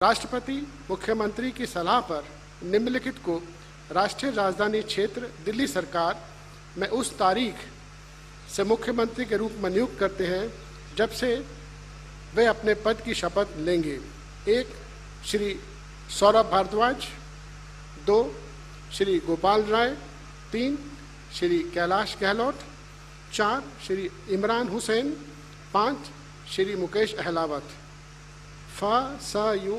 राष्ट्रपति मुख्यमंत्री की सलाह पर निम्नलिखित को राष्ट्रीय राजधानी क्षेत्र दिल्ली सरकार में उस तारीख से मुख्यमंत्री के रूप में नियुक्त करते हैं जब से वे अपने पद की शपथ लेंगे। 1. श्री सौरभ भारद्वाज। 2. श्री गोपाल राय। 3. श्री कैलाश गहलोत। 4. श्री इमरान हुसैन। 5. श्री मुकेश अहलावत। FSU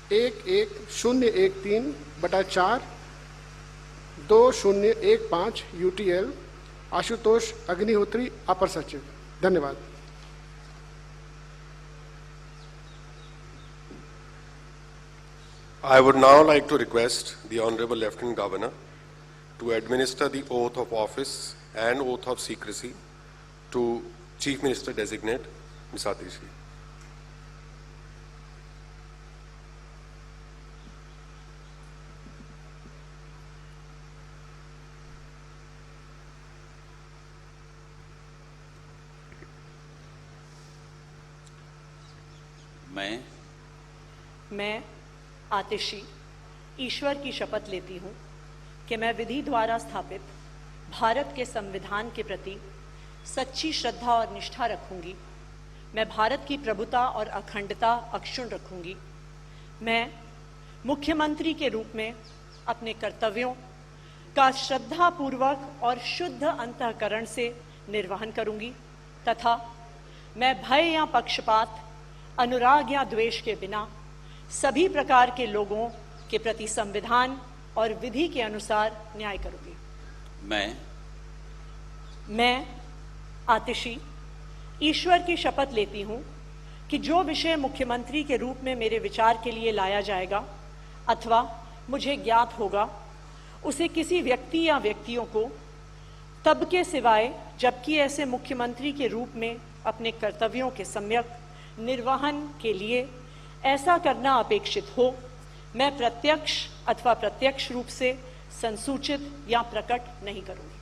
11013/4 2015 UTL आशुतोष अग्निहोत्री अपर सचिव। धन्यवाद। I would now like to request the Honorable Lieutenant Governor to administer the oath of office and oath of secrecy to Chief Minister Designate Ms. Atishi. मैं आतिशी ईश्वर की शपथ लेती हूँ कि मैं विधि द्वारा स्थापित भारत के संविधान के प्रति सच्ची श्रद्धा और निष्ठा रखूंगी। मैं भारत की प्रभुता और अखंडता अक्षुण्ण रखूंगी। मैं मुख्यमंत्री के रूप में अपने कर्तव्यों का श्रद्धापूर्वक और शुद्ध अंतःकरण से निर्वहन करूंगी तथा मैं भय या पक्षपात, अनुराग या द्वेष के बिना सभी प्रकार के लोगों के प्रति संविधान और विधि के अनुसार न्याय करूंगी। मैं आतिशी ईश्वर की शपथ लेती हूं कि जो विषय मुख्यमंत्री के रूप में मेरे विचार के लिए लाया जाएगा अथवा मुझे ज्ञात होगा, उसे किसी व्यक्ति या व्यक्तियों को तब के सिवाय जबकि ऐसे मुख्यमंत्री के रूप में अपने कर्तव्यों के सम्यक निर्वहन के लिए ऐसा करना अपेक्षित हो, मैं प्रत्यक्ष अथवा प्रत्यक्ष रूप से संसूचित या प्रकट नहीं करूंगी।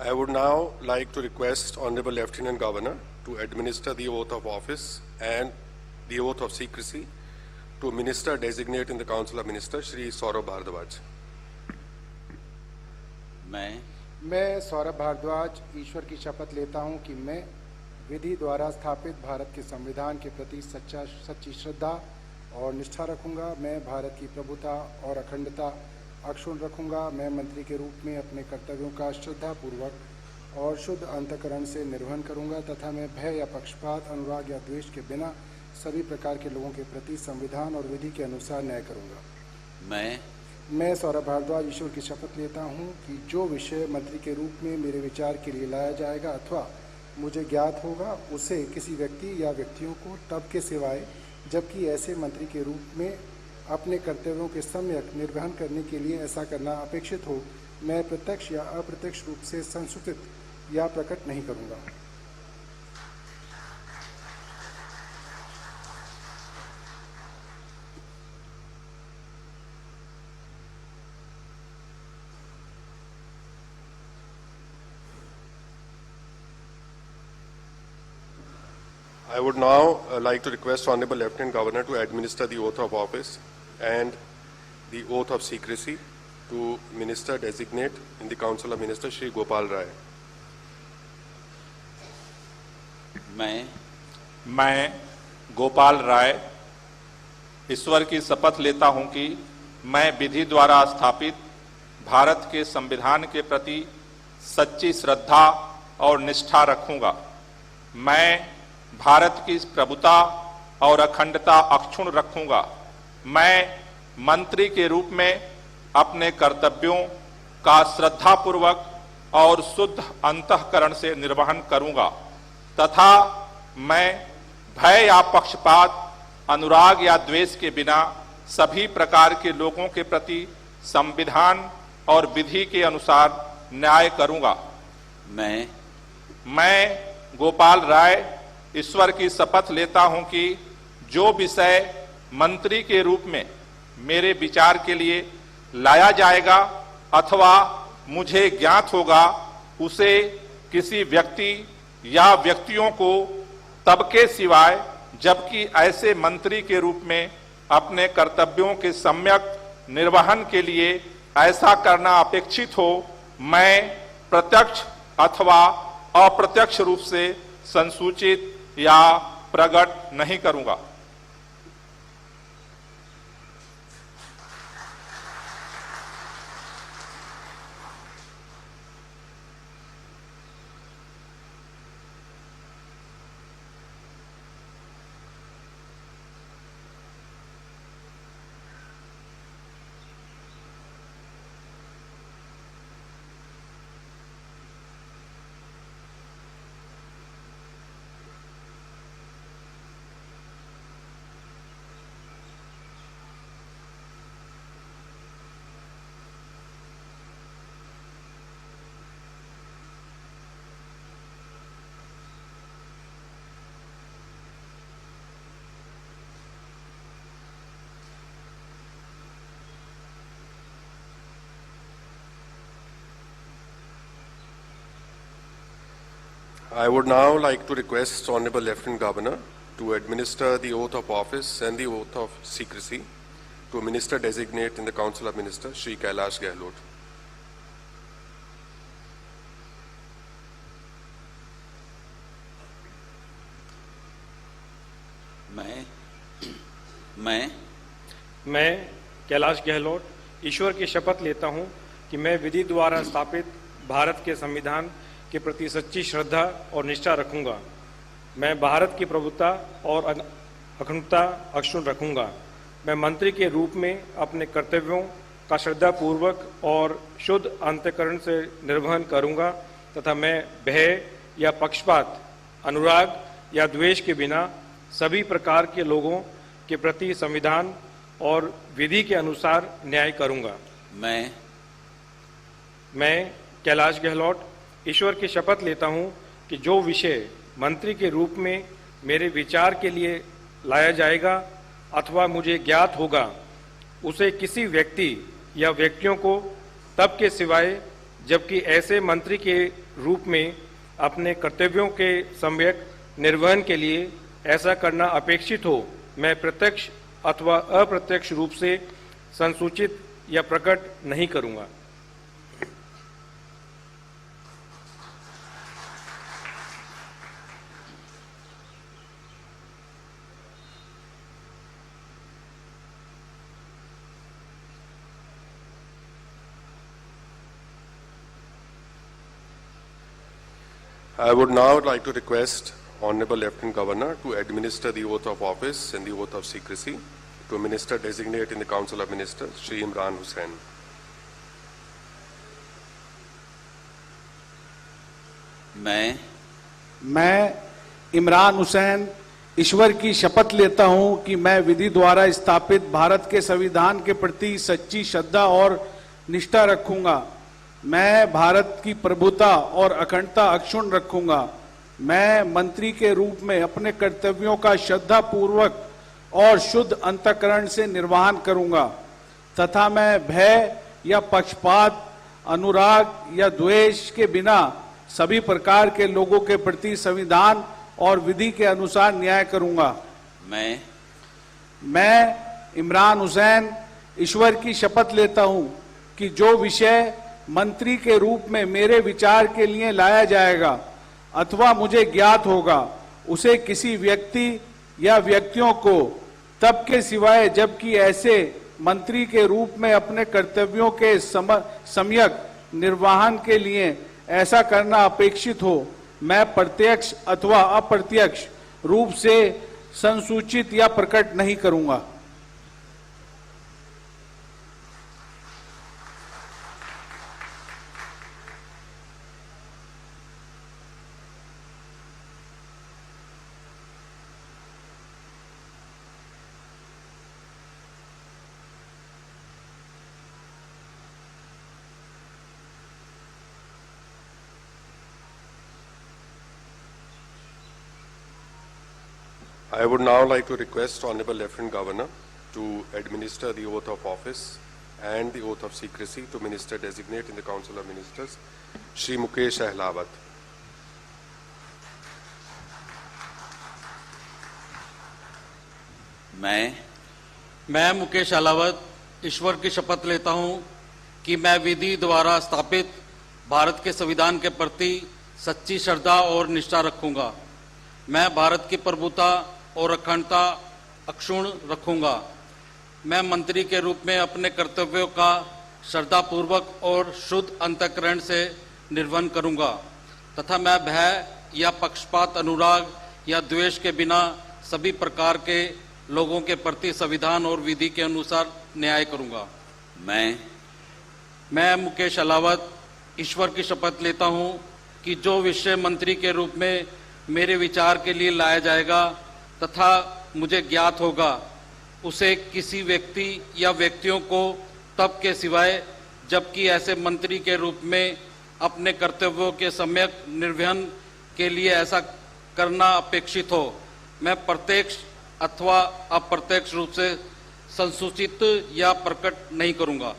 I would now like to request Honorable Lieutenant Governor to administer the oath of office and the oath of secrecy to Minister Designate in the Council of Ministers, Shri Saurabh Bhardwaj. मैं सौरभ भारद्वाज ईश्वर की शपथ लेता हूं कि मैं विधि द्वारा स्थापित भारत के संविधान के प्रति सच्ची श्रद्धा और निष्ठा रखूंगा। मैं भारत की प्रभुता और अखंडता अक्षुण्ण रखूंगा। मैं मंत्री के रूप में अपने कर्तव्यों का श्रद्धापूर्वक और शुद्ध अंतःकरण से निर्वहन करूंगा तथा मैं भय या पक्षपात, अनुराग या द्वेष के बिना सभी प्रकार के लोगों के प्रति संविधान और विधि के अनुसार न्याय करूंगा। मैं सौरभ भारद्वाज ईश्वर की शपथ लेता हूं कि जो विषय मंत्री के रूप में मेरे विचार के लिए लाया जाएगा अथवा मुझे ज्ञात होगा, उसे किसी व्यक्ति या व्यक्तियों को तब के सिवाय जबकि ऐसे मंत्री के रूप में अपने कर्तव्यों के सम्यक निर्वहन करने के लिए ऐसा करना अपेक्षित हो, मैं प्रत्यक्ष या अप्रत्यक्ष रूप से संसूचित या प्रकट नहीं करूंगा। I would now like to request Honorable Lieutenant Governor to administer the oath of office and the oath of secrecy to Minister Designate in the Council of Ministers, Shri Gopal Rai. मैं गोपाल राय ईश्वर की शपथ लेता हूं कि मैं विधि द्वारा स्थापित भारत के संविधान के प्रति सच्ची श्रद्धा और निष्ठा रखूंगा। मैं भारत की प्रभुता और अखंडता अक्षुण्ण रखूंगा। मैं मंत्री के रूप में अपने कर्तव्यों का श्रद्धापूर्वक और शुद्ध अंतःकरण से निर्वहन करूंगा तथा मैं भय या पक्षपात, अनुराग या द्वेष के बिना सभी प्रकार के लोगों के प्रति संविधान और विधि के अनुसार न्याय करूंगा। मैं गोपाल राय ईश्वर की शपथ लेता हूं कि जो विषय मंत्री के रूप में मेरे विचार के लिए लाया जाएगा अथवा मुझे ज्ञात होगा, उसे किसी व्यक्ति या व्यक्तियों को तब के सिवाय जबकि ऐसे मंत्री के रूप में अपने कर्तव्यों के सम्यक निर्वहन के लिए ऐसा करना अपेक्षित हो, मैं प्रत्यक्ष अथवा अप्रत्यक्ष रूप से संसूचित या प्रकट नहीं करूंगा। I would now like to request Honorable Lieutenant Governor to administer the oath of office and the oath of secrecy to a Minister designate in the Council of Ministers, Shri Kailash Gehlot. मैं कैलाश गहलोत ईश्वर की शपथ लेता हूं कि मैं विधि द्वारा स्थापित भारत के संविधान के प्रति सच्ची श्रद्धा और निष्ठा रखूंगा। मैं भारत की प्रभुता और अखंडता अक्षुण्ण रखूंगा। मैं मंत्री के रूप में अपने कर्तव्यों का श्रद्धापूर्वक और शुद्ध अंतःकरण से निर्वहन करूंगा तथा मैं भय या पक्षपात, अनुराग या द्वेष के बिना सभी प्रकार के लोगों के प्रति संविधान और विधि के अनुसार न्याय करूंगा। मैं कैलाश गहलोत ईश्वर की शपथ लेता हूं कि जो विषय मंत्री के रूप में मेरे विचार के लिए लाया जाएगा अथवा मुझे ज्ञात होगा, उसे किसी व्यक्ति या व्यक्तियों को तब के सिवाय जबकि ऐसे मंत्री के रूप में अपने कर्तव्यों के सम्यक निर्वहन के लिए ऐसा करना अपेक्षित हो, मैं प्रत्यक्ष अथवा अप्रत्यक्ष रूप से संसूचित या प्रकट नहीं करूंगा। I would now like to request Honorable Lieutenant Governor to administer the oath of office and the oath of secrecy to a Minister designate in the Council of Ministers, Shri Imran Hussain. मैं इमरान हुसैन ईश्वर की शपथ लेता हूं कि मैं विधि द्वारा स्थापित भारत के संविधान के प्रति सच्ची श्रद्धा और निष्ठा रखूंगा। मैं भारत की प्रभुता और अखंडता अक्षुण्ण रखूंगा। मैं मंत्री के रूप में अपने कर्तव्यों का श्रद्धा पूर्वक और शुद्ध अंतःकरण से निर्वहन करूंगा तथा मैं भय या पक्षपात, अनुराग या द्वेष के बिना सभी प्रकार के लोगों के प्रति संविधान और विधि के अनुसार न्याय करूंगा। मैं इमरान हुसैन ईश्वर की शपथ लेता हूं कि जो विषय मंत्री के रूप में मेरे विचार के लिए लाया जाएगा अथवा मुझे ज्ञात होगा, उसे किसी व्यक्ति या व्यक्तियों को तब के सिवाय जबकि ऐसे मंत्री के रूप में अपने कर्तव्यों के सम्यक निर्वहन के लिए ऐसा करना अपेक्षित हो, मैं प्रत्यक्ष अथवा अप्रत्यक्ष रूप से संसूचित या प्रकट नहीं करूंगा। I would now like to request Honorable Lieutenant Governor to administer the oath of office and the oath of secrecy to Minister Designate in the Council of Ministers, Shri Mukesh Ahlawat. मैं मुकेश अहलावत ईश्वर की शपथ लेता हूं कि मैं विधि द्वारा स्थापित भारत के संविधान के प्रति सच्ची श्रद्धा और निष्ठा रखूंगा। मैं भारत की प्रभुता और अखंडता अक्षुण्ण रखूंगा। मैं मंत्री के रूप में अपने कर्तव्यों का श्रद्धापूर्वक और शुद्ध अंतःकरण से निर्वहन करूंगा तथा मैं भय या पक्षपात, अनुराग या द्वेष के बिना सभी प्रकार के लोगों के प्रति संविधान और विधि के अनुसार न्याय करूंगा। मैं मुकेश अहलावत ईश्वर की शपथ लेता हूं कि जो विषय मंत्री के रूप में मेरे विचार के लिए लाया जाएगा तथा मुझे ज्ञात होगा, उसे किसी व्यक्ति या व्यक्तियों को तब के सिवाय जबकि ऐसे मंत्री के रूप में अपने कर्तव्यों के सम्यक निर्वहन के लिए ऐसा करना अपेक्षित हो, मैं प्रत्यक्ष अथवा अप्रत्यक्ष रूप से संसूचित या प्रकट नहीं करूंगा।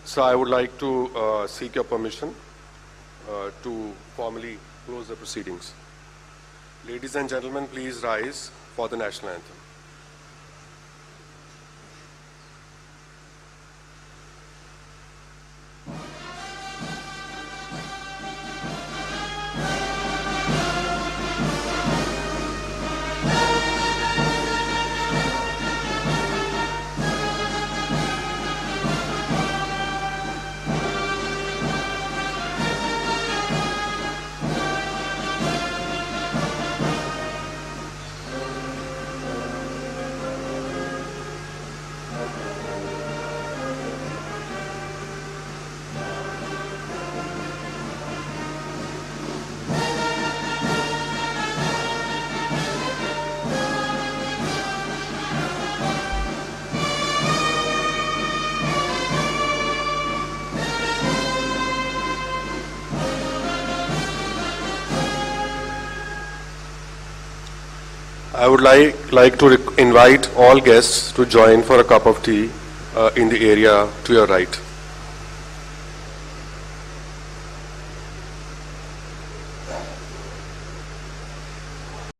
So I would like to seek your permission to formally close the proceedings. Ladies and gentlemen, please rise for the national anthem. I would like to invite all guests to join for a cup of tea in the area to your right.